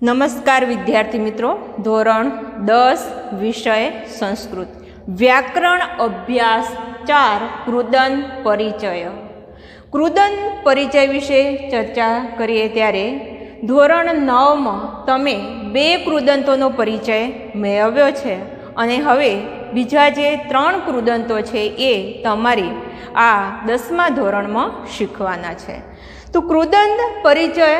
નમસ્કાર વિદ્યાર્થી મિત્રો, ધોરણ 10 વિષય સંસ્કૃત વ્યાકરણ અભ્યાસ 4 કૃદંત પરિચય. કૃદંત પરિચય વિશે ચર્ચા કરીએ ત્યારે ધોરણ 9માં તમે 2 કૃદંતોનો પરિચય મેળવ્યો છે અને હવે બીજા જે 3 કૃદંતો છે એ તમારી આ 10મા ધોરણમાં શીખવાના છે. તો કૃદંત પરિચય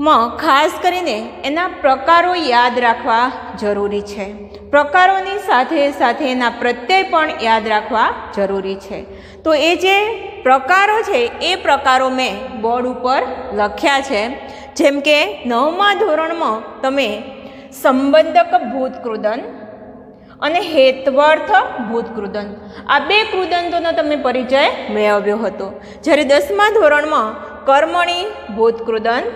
માં ખાસ કરીને એના પ્રકારો યાદ રાખવા જરૂરી છે. પ્રકારોની સાથે સાથે એના પ્રત્યય પણ યાદ રાખવા જરૂરી છે. તો એ જે પ્રકારો છે એ પ્રકારો મેં બોર્ડ ઉપર લખ્યા છે. જેમ કે 9મા ધોરણમાં તમે સંબંધક ભૂતકૃદંત અને હેત્વર્થ ભૂતકૃદંત આ 2 કૃદંતોનો તમે પરિચય મેળવ્યો હતો. જ્યારે 10મા ધોરણમાં કર્મણી ભૂતકૃદંત,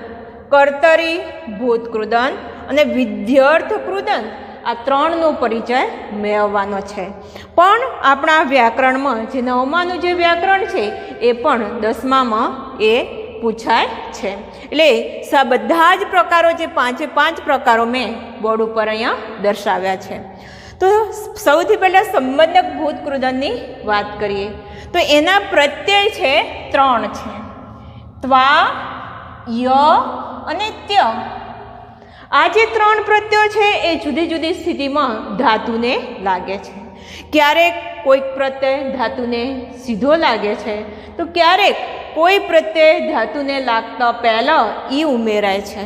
કર્તરી ભૂતકૃદંત અને વિધ્યર્થ કૃદંત આ 3નો પરિચય મેળવવાનો છે. પણ આપણા વ્યાકરણમાં જે 9માનું જે વ્યાકરણ છે એ પણ 10મામાં એ પૂછાય છે. એટલે બધા જ પ્રકારો જે 5 પ્રકારો મેં બોર્ડ ઉપર અહીંયા દર્શાવ્યા છે. તો સૌથી પહેલાં સંબંધક ભૂતકૃદંતની વાત કરીએ તો એના પ્રત્યય છે 3 છે: ત્વા, ય અને ત્ય. આ જે 3 પ્રત્યયો છે એ જુદી જુદી સ્થિતિમાં ધાતુને લાગે છે. ક્યારેક કોઈક પ્રત્યય ધાતુને સીધો લાગે છે, તો ક્યારેક કોઈ પ્રત્યય ધાતુને લાગતા પહેલાં ઈ ઉમેરાય છે,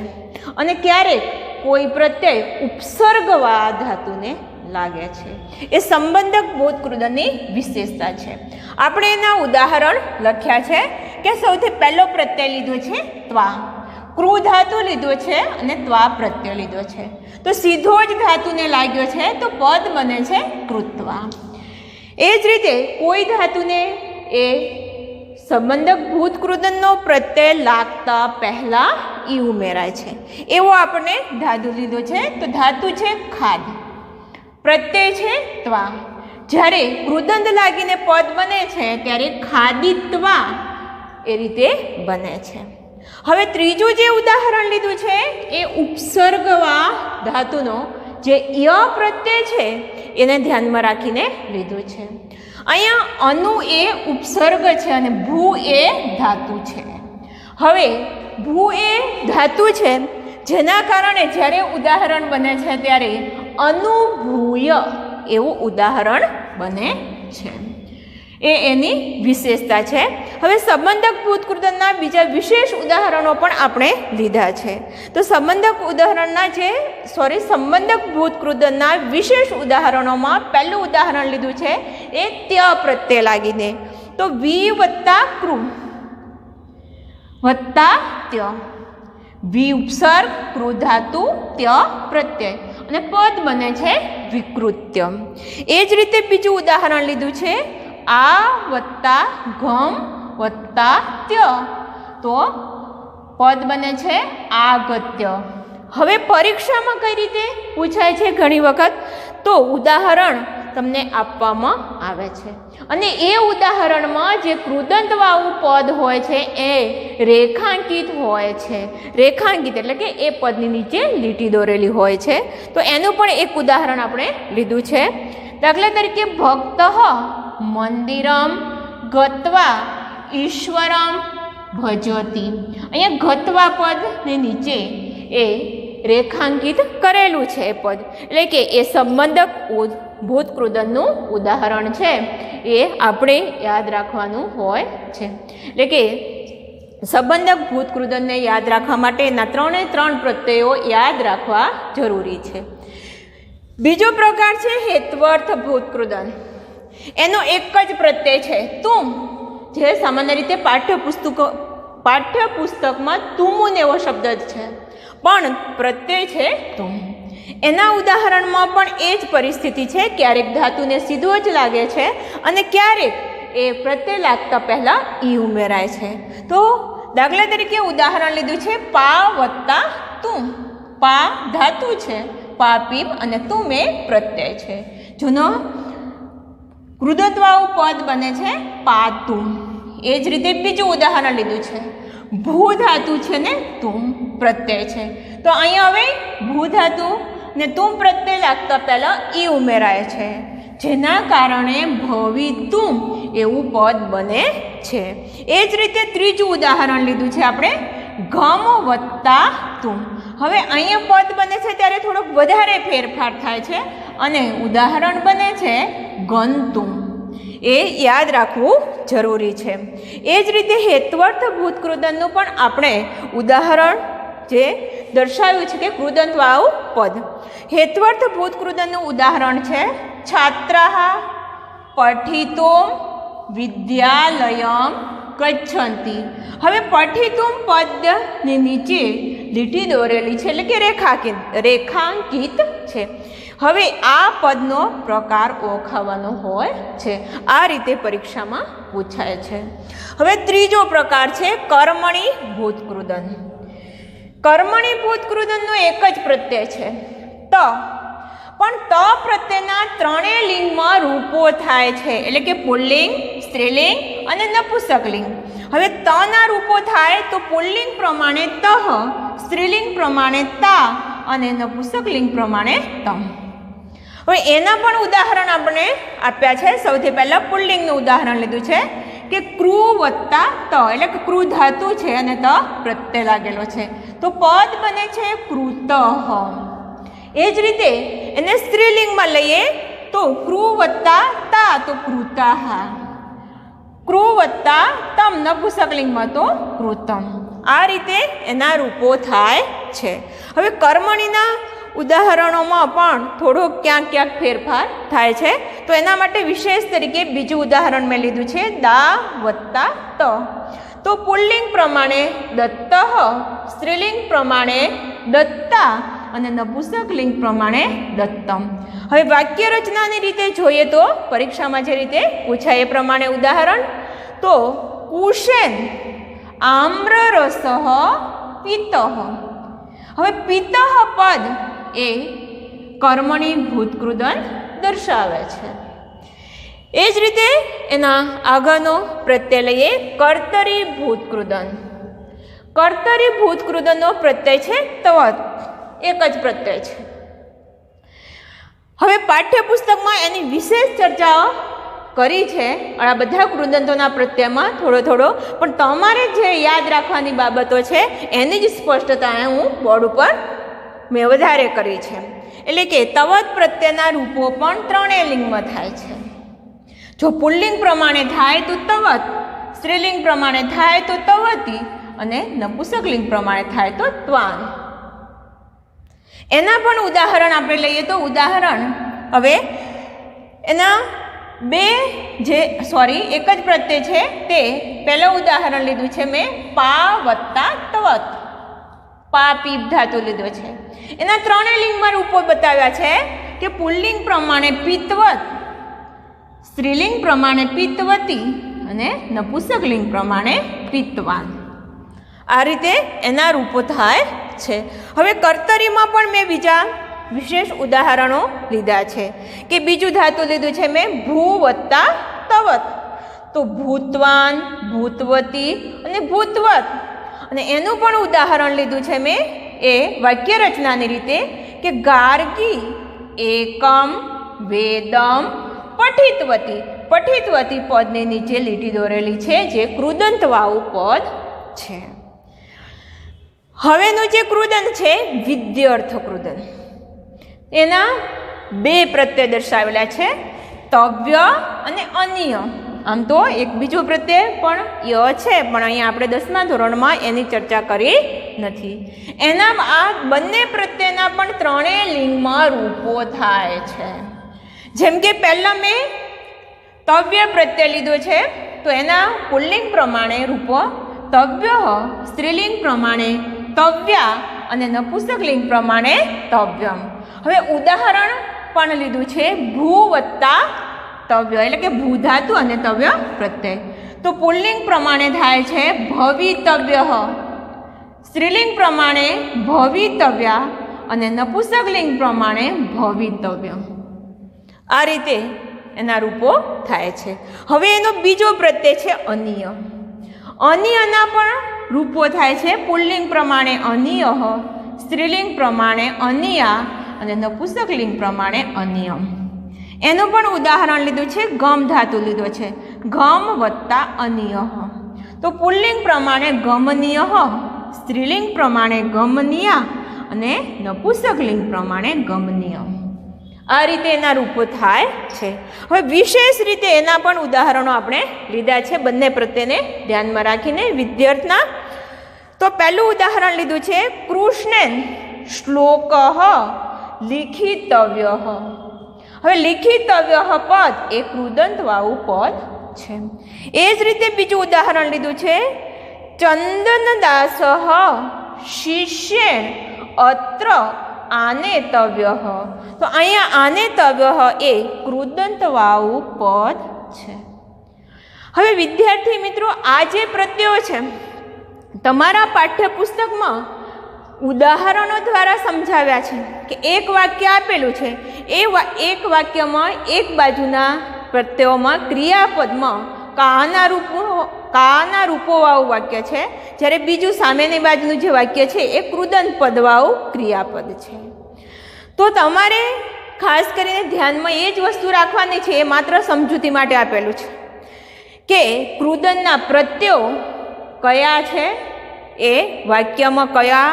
અને ક્યારેક કોઈ પ્રત્યય ઉપસર્ગવા ધાતુને લાગે છે. એ સંબંધક ભૂતકૃદંતની વિશેષતા છે. આપણે એના ઉદાહરણ લખ્યા છે કે સૌથી પહેલો પ્રત્યય લીધો છે ત્વા, ક્રુ ધાતુ લીધો છે અને ત્વા પ્રત્યય લીધો છે. તો સીધો જ ધાતુને લાગ્યો છે તો પદ બને છે કૃત્વા. એ જ રીતે કોઈ ધાતુને એ સંબંધક ભૂતકૃદંતનો પ્રત્યય લાગતા પહેલાં ઈ ઉમેરાય છે. એવો આપણને ધાતુ લીધો છે. તો ધાતુ છે ખાદ, પ્રત્યય છે ત્વા. જ્યારે કૃદંત લાગીને પદ બને છે ત્યારે ખાદિત્વા એ રીતે બને છે. હવે ત્રીજું જે ઉદાહરણ લીધું છે એ ઉપસર્ગવા ધાતુનો જે ય પ્રત્યય છે એને ધ્યાનમાં રાખીને લીધું છે. અહીંયા અનુ એ ઉપસર્ગ છે અને ભૂ એ ધાતુ છે. હવે ભૂ એ ધાતુ છે, જેના કારણે જ્યારે ઉદાહરણ બને છે ત્યારે અનુભૂય એવું ઉદાહરણ બને છે. એ એની વિશેષતા છે. હવે સંબંધક ભૂતકૃદંતના બીજા વિશેષ ઉદાહરણો પણ આપણે લીધા છે. તો સંબંધક ભૂતકૃદંતના વિશેષ ઉદાહરણોમાં પહેલું ઉદાહરણ લીધું છે એ ત્ય પ્રત્યય લાગીને. તો વી વત્તા કૃ વત્તા ત્ય, વી ઉપસર્ગ, કૃ ધાતુ, ત્ય પ્રત્યય અને પદ બને છે વિકૃત્ય. એ જ રીતે બીજું ઉદાહરણ લીધું છે આ વત્તા ઘમ વત્તા ત્ય, તો પદ બને છે આગત્ય. હવે પરીક્ષામાં કઈ રીતે પૂછાય છે ઘણી વખત, તો ઉદાહરણ તમને આપવામાં આવે છે અને એ ઉદાહરણમાં જે કૃદંતવાળું પદ હોય છે એ રેખાંકિત હોય છે. રેખાંકિત એટલે કે એ પદની નીચે લીટી દોરેલી હોય છે. તો એનું પણ એક ઉદાહરણ આપણે લીધું છે. દાખલા તરીકે ભક્ત મંદિરમ ગત્વા ઈશ્વરમ ભજતી. અહીંયા ગત્વા પદની નીચે એ રેખાંકિત કરેલું છે એ પદ, એટલે કે એ સંબંધક ભૂતકૃદંતનું ઉદાહરણ છે. એ આપણે યાદ રાખવાનું હોય છે. એટલે કે સંબંધક ભૂતકૃદંતને યાદ રાખવા માટે એના 3 પ્રત્યયો યાદ રાખવા જરૂરી છે. બીજો પ્રકાર છે હેત્વર્થ ભૂતકૃદંત. એનો એક જ પ્રત્યય છે તુમ, જે સામાન્ય રીતે પાઠ્યપુસ્તકમાં તુમુન એવો શબ્દ જ છે, પણ પ્રત્યય છે તુમ. એના ઉદાહરણમાં પણ એ જ પરિસ્થિતિ છે. ક્યારેક ધાતુને સીધો જ લાગે છે અને ક્યારેક એ પ્રત્યય લાગતા પહેલાં ઈ ઉમેરાય છે. તો દાખલા તરીકે ઉદાહરણ લીધું છે પા વત્તા તુમ. પા ધાતુ છે, પા પીપ અને તુમ એ પ્રત્યય છે. જૂનો કૃદંતવાળું પદ બને છે પાતુમ. એ જ રીતે બીજું ઉદાહરણ લીધું છે ભૂ ધાતુ છે ને તુમ પ્રત્યય છે. તો અહીંયા હવે ભૂ ધાતુ ને તુમ પ્રત્યય લાગતા પહેલાં ઈ ઉમેરાય છે, જેના કારણે ભવિતુમ એવું પદ બને છે. એ જ રીતે ત્રીજું ઉદાહરણ લીધું છે આપણે, ઘમ વત્તા તુમ. હવે અહીંયા પદ બને છે ત્યારે થોડોક વધારે ફેરફાર થાય છે અને ઉદાહરણ બને છે ગંતુમ. એ યાદ રાખવું જરૂરી છે. એ જ રીતે હેત્વર્થ ભૂતકૃદનનું પણ આપણે ઉદાહરણ જે દર્શાવ્યું છે કે કૃદંતવાળું પદ. હેત્વર્થ ભૂતકૃદનનું ઉદાહરણ છે છાત્રાહ પઠિતોમ વિદ્યાલયમ ગચ્છન્તિ. હવે પઠિતુમ પદની નીચે લીટી દોરેલી છે એટલે કે રેખાંકિત છે. હવે આ પદનો પ્રકાર ઓળખાવાનો હોય છે. આ રીતે પરીક્ષામાં પૂછાય છે. હવે ત્રીજો પ્રકાર છે કર્મણી ભૂતકૃદન. કર્મણી ભૂતકૃદનનો એક જ પ્રત્યય છે ત, પણ ત પ્રત્યેના ત્રણેય લિંગમાં રૂપો થાય છે, એટલે કે પુલ્લિંગ, સ્ત્રીલિંગ અને નપુંસકલિંગ. હવે તના રૂપો થાય તો પુલ્લિંગ પ્રમાણે તહ, સ્ત્રીલિંગ પ્રમાણે તા અને નપુંસકલિંગ પ્રમાણે તમ. હવે એના પણ ઉદાહરણ આપણે આપ્યા છે. સૌથી પહેલાં પુલ્લિંગનું ઉદાહરણ લીધું છે કે ક્રુ વત્તા ત, એટલે કે ક્રુ ધાતુ છે અને ત પ્રત્યય લાગેલો છે, તો પદ બને છે કૃતઃ. એ જ રીતે એને સ્ત્રીલિંગમાં લઈએ તો ક્રુ વત્તા તા તો કૃતાઃ, ક્રુ વત્તા તમ નપુંસકલિંગમાં તો કૃતમ. આ રીતે એના રૂપો થાય છે. હવે કર્મણીના ઉદાહરણોમાં પણ થોડો ક્યાંક ફેરફાર થાય છે, તો એના માટે વિશેષ તરીકે બીજું ઉદાહરણ મેં લીધું છે દા વત્તા ત. તો પુલ્લિંગ પ્રમાણે દત્તઃ, સ્ત્રીલિંગ પ્રમાણે દત્તા અને નપુંસકલિંગ પ્રમાણે દત્તમ. હવે વાક્ય રચનાની રીતે જોઈએ તો પરીક્ષામાં જે રીતે પૂછાય એ પ્રમાણે ઉદાહરણ, તો કુશેન આમ્રરસઃ પિતઃ. હવે પિતઃ પદ એ કર્મણી ભૂતકૃદન દર્શાવે છે. એ જ રીતે એના આગળનો પ્રત્યય લઈએ કર્તરી ભૂતકૃદન. કર્તરી ભૂતકૃદનનો પ્રત્યય છે તવત, એક જ પ્રત્યય છે. હવે પાઠ્યપુસ્તકમાં એની વિશેષ ચર્ચાઓ કરી છે આ બધા કૃદંતોના પ્રત્યયમાં થોડો, પણ તમારે જે યાદ રાખવાની બાબતો છે એની જ સ્પષ્ટતા હું બોર્ડ ઉપર મેં વધારે કરી છે. એટલે કે તવત પ્રત્યયના રૂપો પણ ત્રણેય લિંગમાં થાય છે. જો પુલ્લિંગ પ્રમાણે થાય તો તવત, સ્ત્રીલિંગ પ્રમાણે થાય તો તવતી અને નપુંસકલિંગ પ્રમાણે થાય તો ત્વાન. એના પણ ઉદાહરણ આપણે લઈએ તો ઉદાહરણ હવે એના એક જ પ્રત્યય છે તે પહેલું ઉદાહરણ લીધું છે મેં પા વત્તા તવત, પા પીપ ધાતુ લીધો છે. એના ત્રણેય લિંગમાં રૂપો બતાવ્યા છે કે પુલ્લિંગ પ્રમાણે પિત્તવત, સ્ત્રીલિંગ પ્રમાણે પિત્તવતી અને નપુંસકલિંગ પ્રમાણે પિત્તવાન. આ રીતે એના રૂપો થાય છે. હવે કર્તરીમાં પણ મેં બીજા વિશેષ ઉદાહરણો લીધા છે કે બીજું ધાતુ લીધું છે મેં ભૂ વત્તા તવત, તો ભૂતવાન, ભૂતવતી અને ભૂતવત. અને એનું પણ ઉદાહરણ લીધું છે મેં એ વાક્ય રચનાની રીતે કે ગાર્ગી એકમ વેદમ પઠિતવતી. પઠિતવતી પદની નીચે લીટી દોરેલી છે જે કૃદંતવાળું પદ છે. હવેનું જે કૃદન છે વિદ્યાર્થ કૃદન, એના બે પ્રત્યય દર્શાવેલા છે તવ્ય અને અન્ય. આમ તો એક બીજો પ્રત્યય પણ ય છે, પણ અહીંયા આપણે 10મા ધોરણમાં એની ચર્ચા કરી નથી. એના આ બંને પ્રત્યયના પણ ત્રણેય લિંગમાં રૂપો થાય છે. જેમ કે પહેલાં મેં તવ્ય પ્રત્યય લીધો છે તો એના પુલ્લિંગ પ્રમાણે રૂપો તવ્ય, સ્ત્રીલિંગ પ્રમાણે તવ્યા અને નપુંસકલિંગ પ્રમાણે તવ્યમ. હવે ઉદાહરણ પણ લીધું છે ભૂ વત્તા તવ્ય, એટલે કે ભૂ ધાતુ અને તવ્ય પ્રત્યય. તો પુલ્લિંગ પ્રમાણે થાય છે ભવિતવ્ય, સ્ત્રીલિંગ પ્રમાણે ભવિતવ્યા અને નપુંસકલિંગ પ્રમાણે ભવિતવ્ય. આ રીતે એના રૂપો થાય છે. હવે એનો બીજો પ્રત્યય છે અન્ય. અન્યના પણ રૂપો થાય છે. પુલ્લિંગ પ્રમાણે અનિયહ, સ્ત્રીલિંગ પ્રમાણે અનિયા અને નપુંસકલિંગ પ્રમાણે અનિયમ. એનું પણ ઉદાહરણ લીધું છે, ગમ ધાતુ લીધો છે, ગમ વત્તા અનિયહ. તો પુલ્લિંગ પ્રમાણે ગમનિયહ, સ્ત્રીલિંગ પ્રમાણે ગમનિયા અને નપુંસકલિંગ પ્રમાણે ગમનિયમ. આ રીતે એના રૂપો થાય છે. હવે વિશેષ રીતે એના પણ ઉદાહરણો આપણે લીધા છે બંને પ્રત્યેને ધ્યાનમાં રાખીને વિદ્યાર્થના. તો પહેલું ઉદાહરણ લીધું છે કૃષ્ણેન શ્લોક લિખિતવ્ય. હવે લિખિતવ્ય પદ એ કૃદંતવાળું પદ છે. એ જ રીતે બીજું ઉદાહરણ લીધું છે ચંદનદાસ શિષ્યેણ અત્ર આનેતવ્ય. તો અહીંયા આનેતવ્ય એ કૃદંતવાળું પદ છે. હવે વિદ્યાર્થી મિત્રો, આ જે પ્રત્યયો છે તમારા પાઠ્યપુસ્તકમાં ઉદાહરણો દ્વારા સમજાવ્યા છે કે એક વાક્ય આપેલું છે, એ એક વાક્યમાં એક બાજુના પ્રત્યયોમાં ક્રિયાપદમાં કાના રૂપોવાળું વાક્ય છે, જ્યારે બીજું સામેની બાજુનું જે વાક્ય છે એ કૃદંત પદવાળું ક્રિયાપદ છે. તો તમારે ખાસ કરીને ધ્યાનમાં એ જ વસ્તુ રાખવાની છે, એ માત્ર સમજૂતી માટે આપેલું છે કે કૃદંતના પ્રત્યયો કયા છે, એ વાક્યમાં કયા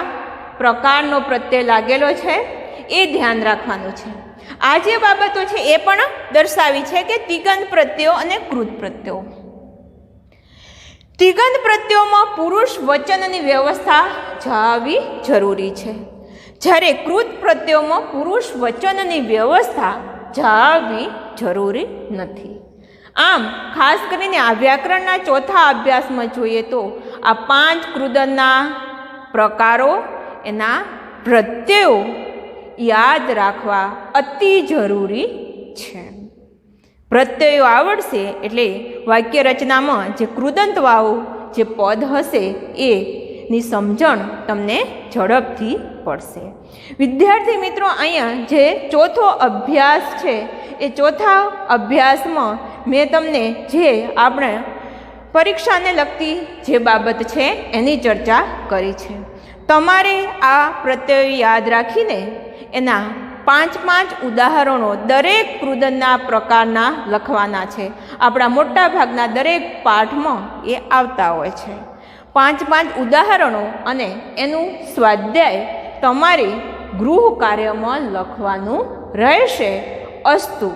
પ્રકારનો પ્રત્યય લાગેલો છે એ ધ્યાન રાખવાનું છે. આ જે બાબતો છે એ પણ દર્શાવી છે કે તિગંત પ્રત્યયો અને કૃત પ્રત્યયો. તિગંત પ્રત્યયોમાં પુરુષ વચનની વ્યવસ્થા જાળવવી જરૂરી છે, જ્યારે કૃત પ્રત્યયોમાં પુરુષ વચનની વ્યવસ્થા જાળવવી જરૂરી નથી. આમ ખાસ કરીને આ વ્યાકરણના ચોથા અભ્યાસમાં જોઈએ તો આ 5 કૃદંતના પ્રકારો, એના પ્રત્યયો યાદ રાખવા અતિ જરૂરી છે. પ્રત્યયો આવડશે એટલે વાક્ય રચનામાં જે કૃદંતવાળું જે પદ હશે એની સમજણ તમને ઝડપથી પડશે. વિદ્યાર્થી મિત્રો, અહીંયા જે ચોથો અભ્યાસ છે એ ચોથા અભ્યાસમાં મેં તમને જે આપણે પરીક્ષાને લગતી જે બાબત છે એની ચર્ચા કરી છે. તમારે આ પ્રત્યયો યાદ રાખીને એના 5 ઉદાહરણો દરેક કૃદંતના પ્રકારના લખવાના છે. આપણા મોટા ભાગના દરેક પાઠમાં એ આવતા હોય છે. 5 ઉદાહરણો અને એનું સ્વાધ્યાય તમારે ગૃહ કાર્યમાં લખવાનું રહેશે. અસ્તુ.